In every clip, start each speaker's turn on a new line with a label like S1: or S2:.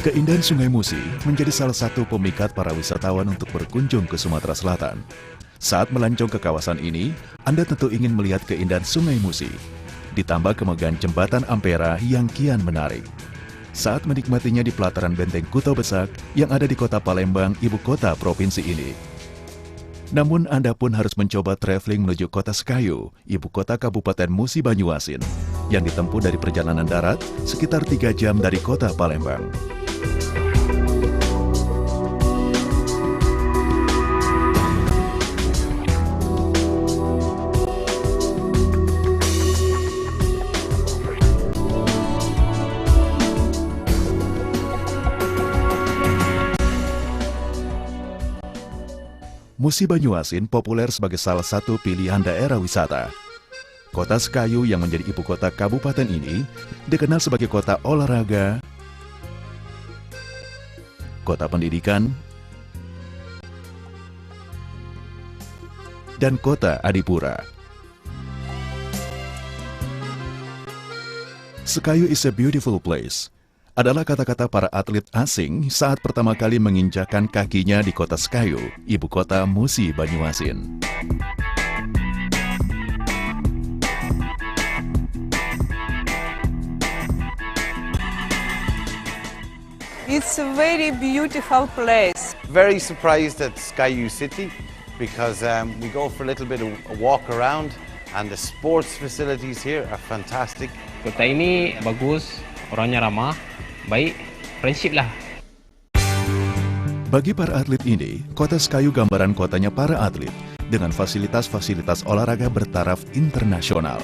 S1: Keindahan Sungai Musi menjadi salah satu pemikat para wisatawan untuk berkunjung ke Sumatera Selatan. Saat melancong ke kawasan ini, Anda tentu ingin melihat keindahan Sungai Musi, ditambah kemegahan jembatan Ampera yang kian menarik. Saat menikmatinya di pelataran Benteng Kuto Besak yang ada di kota Palembang, ibu kota provinsi ini. Namun Anda pun harus mencoba traveling menuju kota Sekayu, ibu kota Kabupaten Musi Banyuasin, yang ditempuh dari perjalanan darat sekitar 3 jam dari kota Palembang. Musi Banyuasin populer sebagai salah satu pilihan daerah wisata. Kota Sekayu yang menjadi ibu kota kabupaten ini dikenal sebagai kota olahraga, kota pendidikan, dan kota adipura. Sekayu is a beautiful place adalah kata-kata para atlet asing saat pertama kali menginjakan kakinya di kota Sekayu, ibu kota Musi Banyuasin.
S2: It's a very beautiful place.
S3: Very surprised at Sekayu City because we go for a little bit of a walk around and the sports facilities here are fantastic.
S4: Kota ini bagus, orangnya ramah, baik, friendship lah.
S1: Bagi para atlet ini, kota Sekayu gambaran kotanya para atlet dengan fasilitas-fasilitas olahraga bertaraf internasional.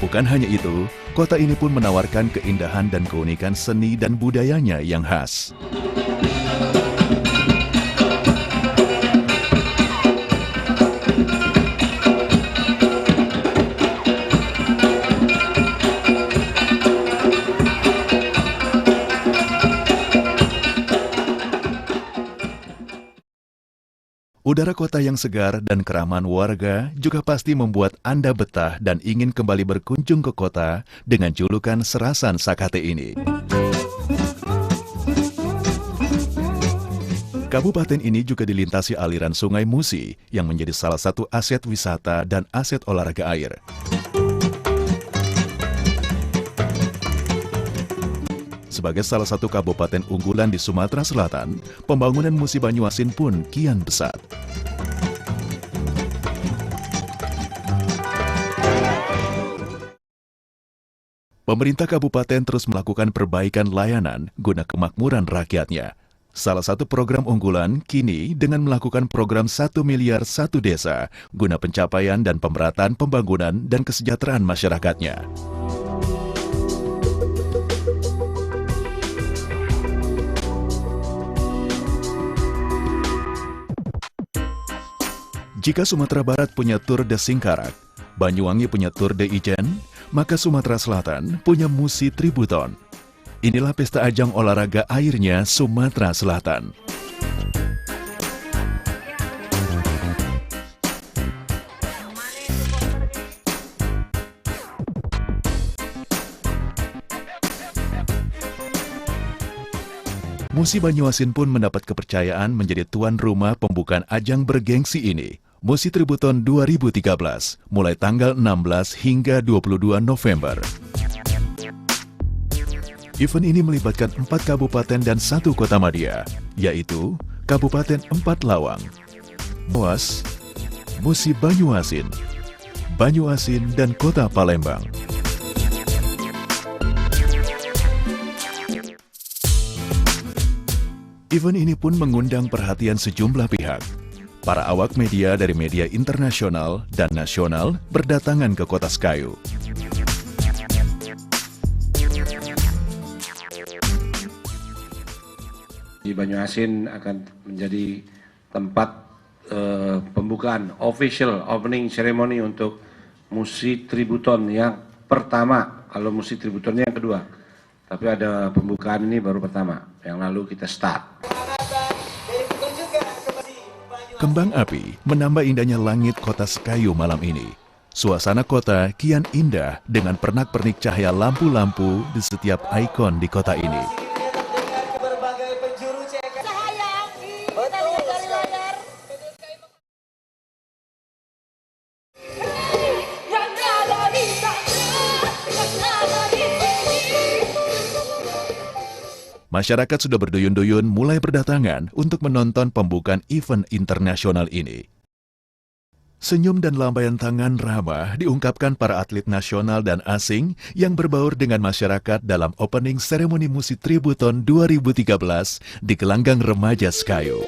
S1: Bukan hanya itu, kota ini pun menawarkan keindahan dan keunikan seni dan budayanya yang khas. Udara kota yang segar dan keramaan warga juga pasti membuat Anda betah dan ingin kembali berkunjung ke kota dengan julukan Serasan Sakate ini. Kabupaten ini juga dilintasi aliran Sungai Musi yang menjadi salah satu aset wisata dan aset olahraga air. Sebagai salah satu kabupaten unggulan di Sumatera Selatan, pembangunan Musi Banyuasin pun kian pesat. Pemerintah kabupaten terus melakukan perbaikan layanan guna kemakmuran rakyatnya. Salah satu program unggulan kini dengan melakukan program 1 miliar 1 desa guna pencapaian dan pemerataan pembangunan dan kesejahteraan masyarakatnya. Jika Sumatera Barat punya Tour de Singkarak, Banyuwangi punya Tour de Ijen, maka Sumatera Selatan punya Musi Tributon. Inilah pesta ajang olahraga airnya Sumatera Selatan. Musi Banyuasin pun mendapat kepercayaan menjadi tuan rumah pembukaan ajang bergengsi ini, Musi Tributon 2013, mulai tanggal 16 hingga 22 November. Event ini melibatkan 4 kabupaten dan 1 kota madya, yaitu Kabupaten Empat Lawang, Boas, Musi Banyuasin, Banyuasin, dan Kota Palembang. Event ini pun mengundang perhatian sejumlah pihak. Para awak media dari media internasional dan nasional berdatangan ke kota Sekayu.
S5: Di Banyuasin akan menjadi tempat pembukaan official opening ceremony untuk Musi Tributon yang pertama. Kalau Musi Tributonnya yang kedua, tapi ada pembukaan ini baru pertama. Yang lalu kita start.
S1: Kembang api menambah indahnya langit kota Sekayu malam ini. Suasana kota kian indah dengan pernak-pernik cahaya lampu-lampu di setiap ikon di kota ini. Masyarakat sudah berduyun-duyun mulai berdatangan untuk menonton pembukaan event internasional ini. Senyum dan lambaian tangan ramah diungkapkan para atlet nasional dan asing yang berbaur dengan masyarakat dalam opening seremoni musik Tributon 2013 di Gelanggang Remaja Sekayu.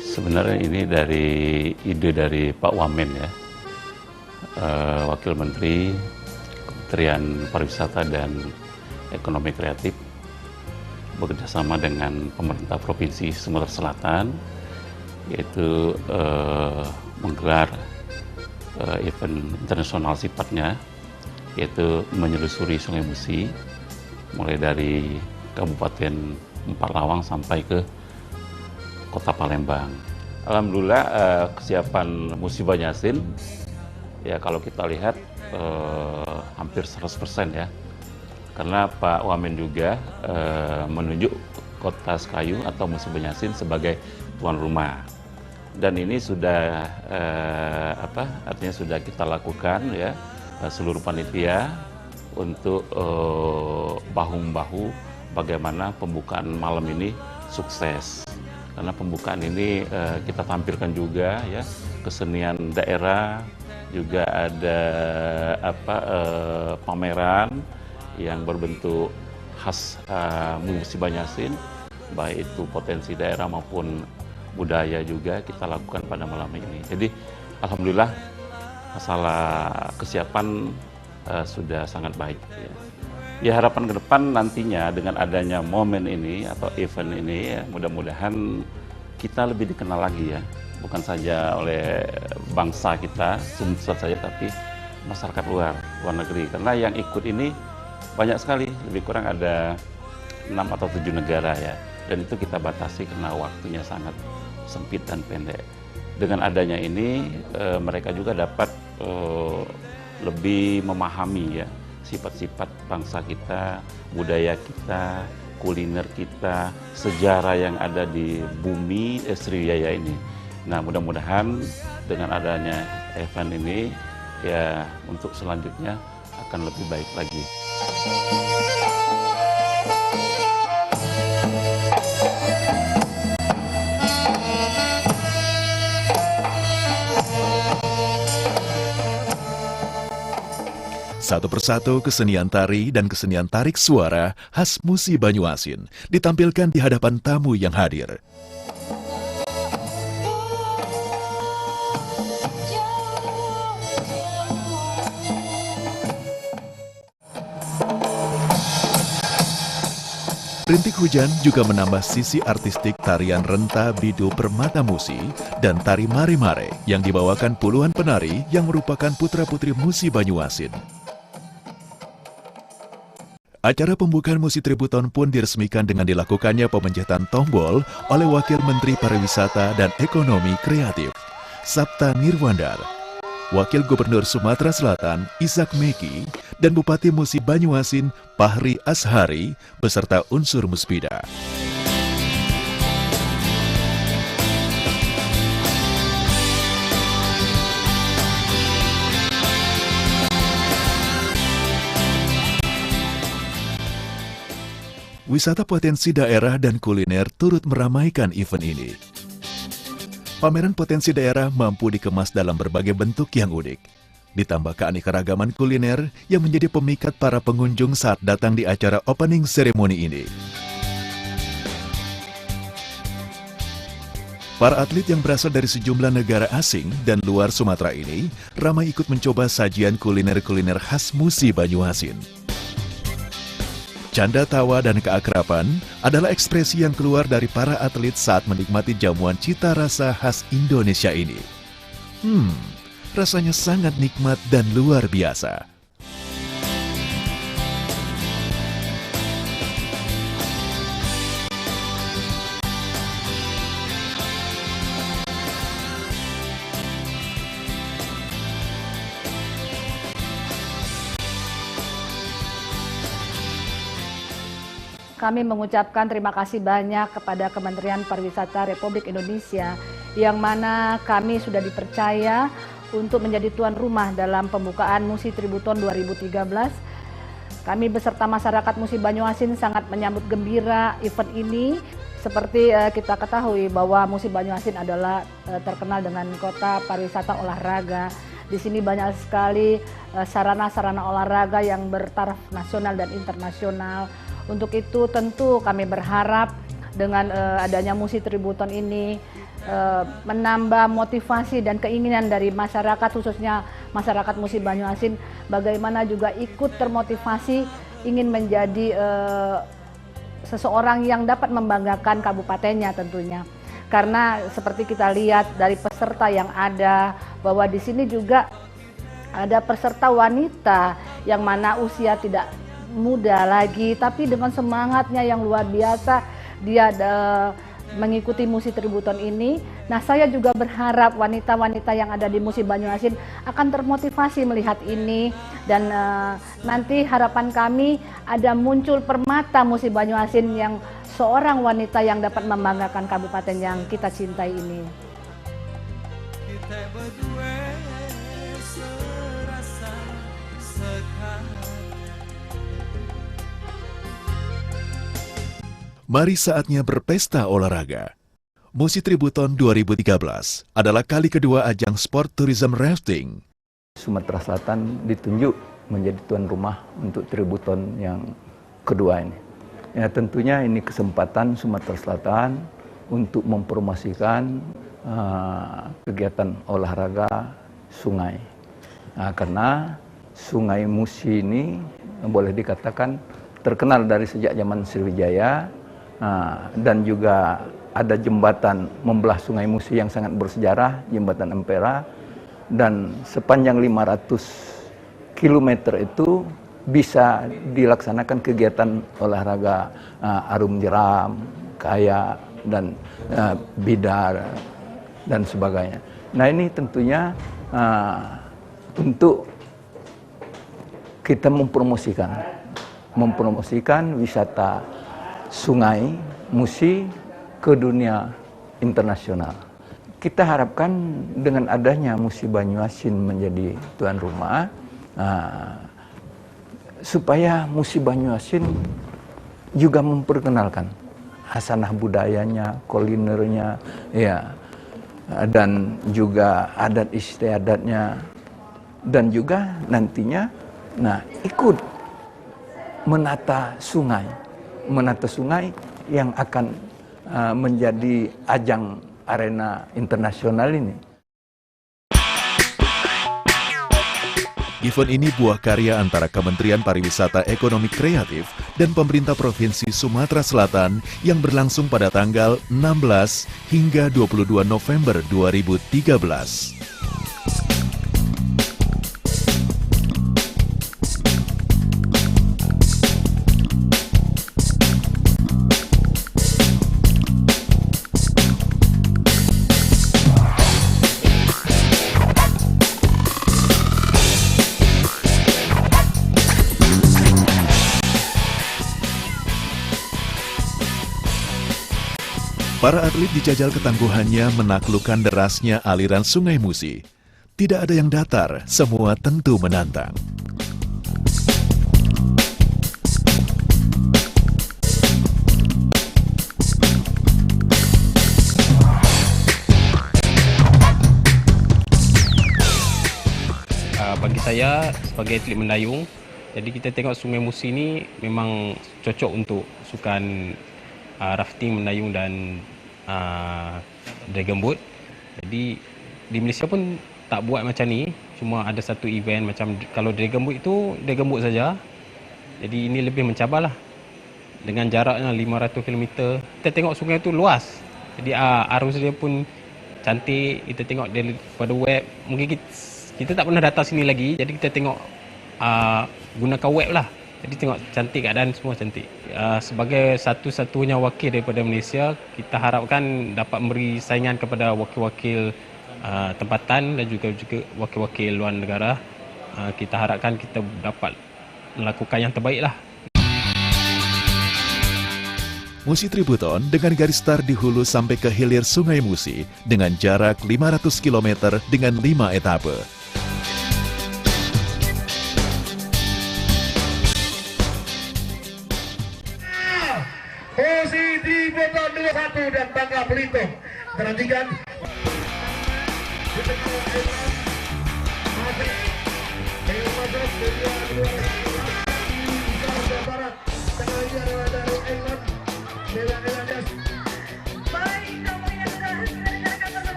S6: Sebenarnya ini dari ide dari Pak Wamen ya, Wakil Menteri Kementerian Pariwisata dan Ekonomi Kreatif, bekerjasama dengan pemerintah Provinsi Sumatera Selatan, yaitu menggelar event internasional sifatnya, yaitu menyelusuri Sungai Musi, mulai dari Kabupaten Emparlawang sampai ke Kota Palembang. Alhamdulillah kesiapan Musi Banyasin, ya kalau kita lihat hampir 100% ya. Karena Pak Wamen juga menunjuk Kota Sekayu atau Musi Banyasin sebagai tuan rumah. Dan ini sudah artinya sudah kita lakukan ya, seluruh panitia untuk bahu-membahu bagaimana pembukaan malam ini sukses. Karena pembukaan ini kita tampilkan juga ya kesenian daerah, juga ada pameran yang berbentuk khas Musi Banyasin, baik itu potensi daerah maupun budaya juga kita lakukan pada malam ini. Jadi alhamdulillah masalah kesiapan sudah sangat baik. Ya harapan ke depan nantinya dengan adanya momen ini atau event ini ya, mudah-mudahan kita lebih dikenal lagi ya. Bukan saja oleh bangsa kita, Sumsel saja, tapi masyarakat luar negeri. Karena yang ikut ini banyak sekali, lebih kurang ada 6 atau 7 negara ya. Dan itu kita batasi karena waktunya sangat sempit dan pendek. Dengan adanya ini, mereka juga dapat lebih memahami ya sifat-sifat bangsa kita, budaya kita, kuliner kita, sejarah yang ada di bumi Sriwijaya ini. Nah, mudah-mudahan dengan adanya event ini ya untuk selanjutnya akan lebih baik lagi.
S1: Satu persatu kesenian tari dan kesenian tarik suara khas Musi Banyuasin ditampilkan di hadapan tamu yang hadir. Rintik hujan juga menambah sisi artistik tarian renta bidu permata Musi dan tari mare-mare yang dibawakan puluhan penari yang merupakan putra-putri Musi Banyuasin. Acara pembukaan Musi Tributon pun diresmikan dengan dilakukannya pemencatan tombol oleh Wakil Menteri Pariwisata dan Ekonomi Kreatif, Sapta Nirwandar, Wakil Gubernur Sumatera Selatan, Ishak Meki, dan Bupati Musi Banyuasin, Fahri Ashari, beserta unsur Muspida. Wisata potensi daerah dan kuliner turut meramaikan event ini. Pameran potensi daerah mampu dikemas dalam berbagai bentuk yang unik. Ditambah keanekaragaman kuliner yang menjadi pemikat para pengunjung saat datang di acara opening ceremony ini. Para atlet yang berasal dari sejumlah negara asing dan luar Sumatera ini ramai ikut mencoba sajian kuliner-kuliner khas Musi Banyuasin. Canda tawa dan keakraban adalah ekspresi yang keluar dari para atlet saat menikmati jamuan cita rasa khas Indonesia ini. Rasanya sangat nikmat dan luar biasa.
S7: kami mengucapkan terima kasih banyak kepada Kementerian Pariwisata Republik Indonesia yang mana kami sudah dipercaya untuk menjadi tuan rumah dalam pembukaan Musi Tributon 2013. Kami beserta masyarakat Musi Banyuasin sangat menyambut gembira event ini. Seperti kita ketahui bahwa Musi Banyuasin adalah terkenal dengan kota pariwisata olahraga. Di sini banyak sekali sarana-sarana olahraga yang bertaraf nasional dan internasional. Untuk itu tentu kami berharap dengan adanya Musi Tributon ini menambah motivasi dan keinginan dari masyarakat, khususnya masyarakat Musi Banyuasin, bagaimana juga ikut termotivasi ingin menjadi seseorang yang dapat membanggakan kabupatennya tentunya. Karena seperti kita lihat dari peserta yang ada, bahwa di sini juga ada peserta wanita yang mana usia tidak muda lagi, tapi dengan semangatnya yang luar biasa dia mengikuti Musi Tributon ini. Nah, saya juga berharap wanita-wanita yang ada di Musi Banyuasin akan termotivasi melihat ini, dan nanti harapan kami ada muncul permata Musi Banyuasin yang seorang wanita yang dapat membanggakan kabupaten yang kita cintai ini.
S8: Kita berdua serasa sekali.
S1: Mari saatnya berpesta olahraga. Musi Tributon 2013 adalah kali kedua ajang sport tourism rafting.
S9: Sumatera Selatan ditunjuk menjadi tuan rumah untuk Tributon yang kedua ini. Ya, tentunya ini kesempatan Sumatera Selatan untuk mempromosikan kegiatan olahraga sungai. Nah, karena Sungai Musi ini boleh dikatakan terkenal dari sejak zaman Sriwijaya. Dan juga ada jembatan membelah Sungai Musi yang sangat bersejarah, jembatan Ampera, dan sepanjang 500 km itu bisa dilaksanakan kegiatan olahraga arum jeram, kayak, dan bidar, dan sebagainya. Nah, ini tentunya untuk kita mempromosikan wisata Sungai Musi ke dunia internasional. Kita harapkan dengan adanya Musi Banyuasin menjadi tuan rumah, supaya Musi Banyuasin juga memperkenalkan hasanah budayanya, kulinernya, ya, dan juga adat istiadatnya, dan juga nantinya, ikut menata sungai yang akan menjadi ajang arena internasional ini.
S1: Event ini buah karya antara Kementerian Pariwisata Ekonomi Kreatif dan pemerintah Provinsi Sumatera Selatan yang berlangsung pada tanggal 16 hingga 22 November 2013. Para atlet dijajal ketangguhannya menaklukkan derasnya aliran Sungai Musi. Tidak ada yang datar, semua tentu menantang.
S4: Bagi saya sebagai atlet mendayung, jadi kita tengok Sungai Musi ini memang cocok untuk sukan rafting, mendayung, dan dragon boat. Jadi di Malaysia pun tak buat macam ni, cuma ada satu event macam kalau dragon boat itu dragon boat saja. Jadi ini lebih mencabar lah, dengan jaraknya 500 km. Kita tengok sungai itu luas, jadi arus dia pun cantik. Kita tengok daripada web, mungkin kita tak pernah datang sini lagi, jadi kita tengok gunakan web lah. Jadi tengok cantik, keadaan semua cantik. Sebagai satu-satunya wakil daripada Malaysia, kita harapkan dapat memberi saingan kepada wakil-wakil tempatan dan juga wakil-wakil luar negara. Kita harapkan kita dapat melakukan yang terbaik lah.
S1: Musi Tributon dengan garis start di hulu sampai ke hilir Sungai Musi dengan jarak 500 km dengan 5 etape.
S10: Musi Tributon 21 dan Bangka Belitung. Perhatikan.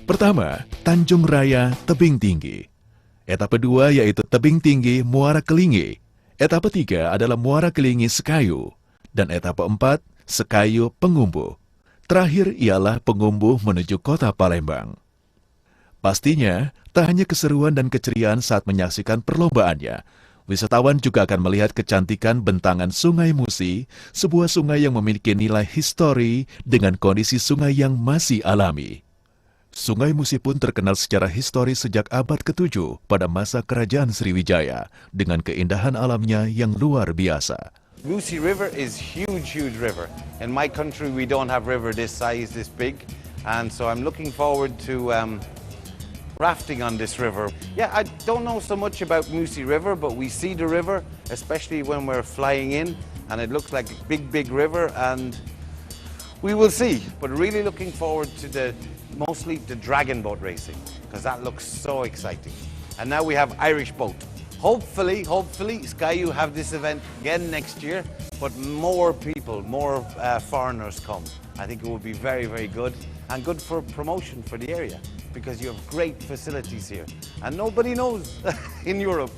S1: Pertama, Tanjung Raya Tebing Tinggi. Etapa 2 yaitu Tebing Tinggi Muara Kelingi. Etapa 3 adalah Muara Kelingi Sekayu. Dan etapa 4, Sekayu Pengumbuh. Terakhir ialah Pengumbuh menuju kota Palembang. Pastinya, tak hanya keseruan dan keceriaan saat menyaksikan perlombaannya, wisatawan juga akan melihat kecantikan bentangan Sungai Musi, sebuah sungai yang memiliki nilai histori dengan kondisi sungai yang masih alami. Sungai Musi pun terkenal secara historis sejak abad ke-7 pada masa Kerajaan Sriwijaya dengan keindahan alamnya yang luar biasa.
S3: Musi River is huge river. In my country we don't have river this size, this big, and so I'm looking forward to rafting on this river. Yeah, I don't know so much about Musi River, but we see the river, especially when we're flying in, and it looks like a big river, and we will see. But really looking forward to mostly the dragon boat racing, because that looks so exciting. And now we have Irish boat. Hopefully, Sky-U have this event again next year, but more people, more foreigners come. I think it will be very good, and good for promotion for the area, because you have great facilities here, and nobody knows in Europe.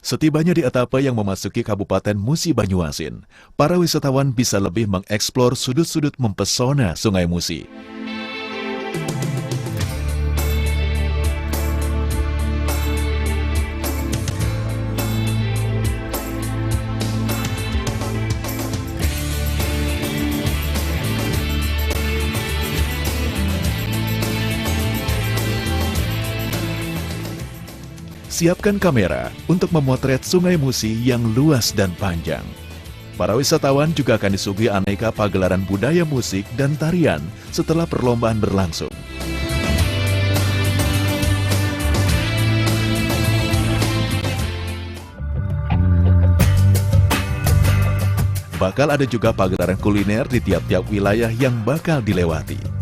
S1: Setibanya di etapa yang memasuki Kabupaten Musi Banyuasin, para wisatawan bisa lebih mengeksplor sudut-sudut mempesona Sungai Musi. Siapkan kamera untuk memotret Sungai Musi yang luas dan panjang. Para wisatawan juga akan disuguhi aneka pagelaran budaya musik dan tarian setelah perlombaan berlangsung. Bakal ada juga pagelaran kuliner di tiap-tiap wilayah yang bakal dilewati.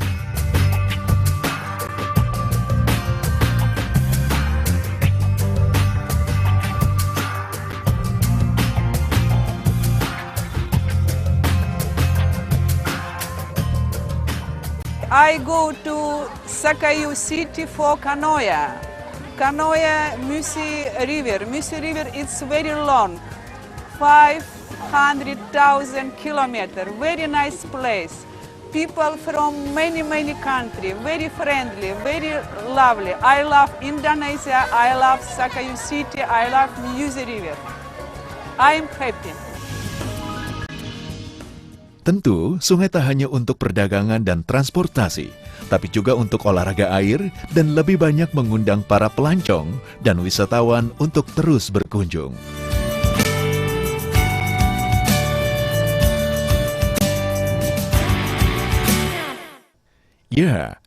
S2: I go to Sakayu city for canoe. Canoe Musi River. Musi River is very long, 500,000 kilometers. Very nice place. People from many countries, very friendly, very lovely. I love Indonesia. I love Sakayu city. I love Musi River. I'm happy.
S1: Tentu, sungai tak hanya untuk perdagangan dan transportasi, tapi juga untuk olahraga air dan lebih banyak mengundang para pelancong dan wisatawan untuk terus berkunjung. Ya,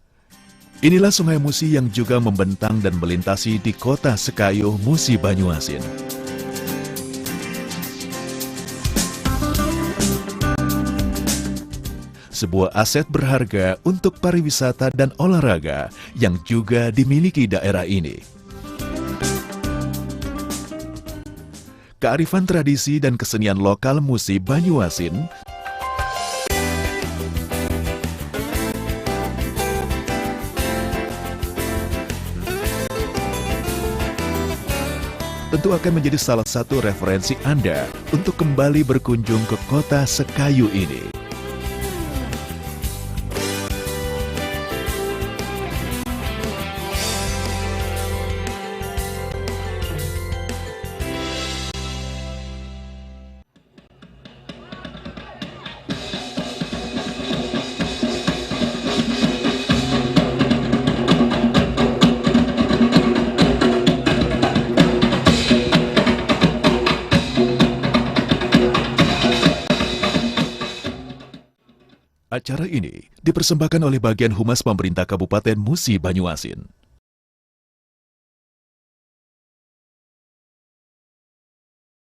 S1: inilah Sungai Musi yang juga membentang dan melintasi di kota Sekayu, Musi Banyuasin. Sebuah aset berharga untuk pariwisata dan olahraga yang juga dimiliki daerah ini. Kearifan tradisi dan kesenian lokal Musi Banyuasin tentu akan menjadi salah satu referensi Anda untuk kembali berkunjung ke kota Sekayu ini. Acara ini dipersembahkan oleh bagian Humas Pemerintah Kabupaten Musi Banyuasin.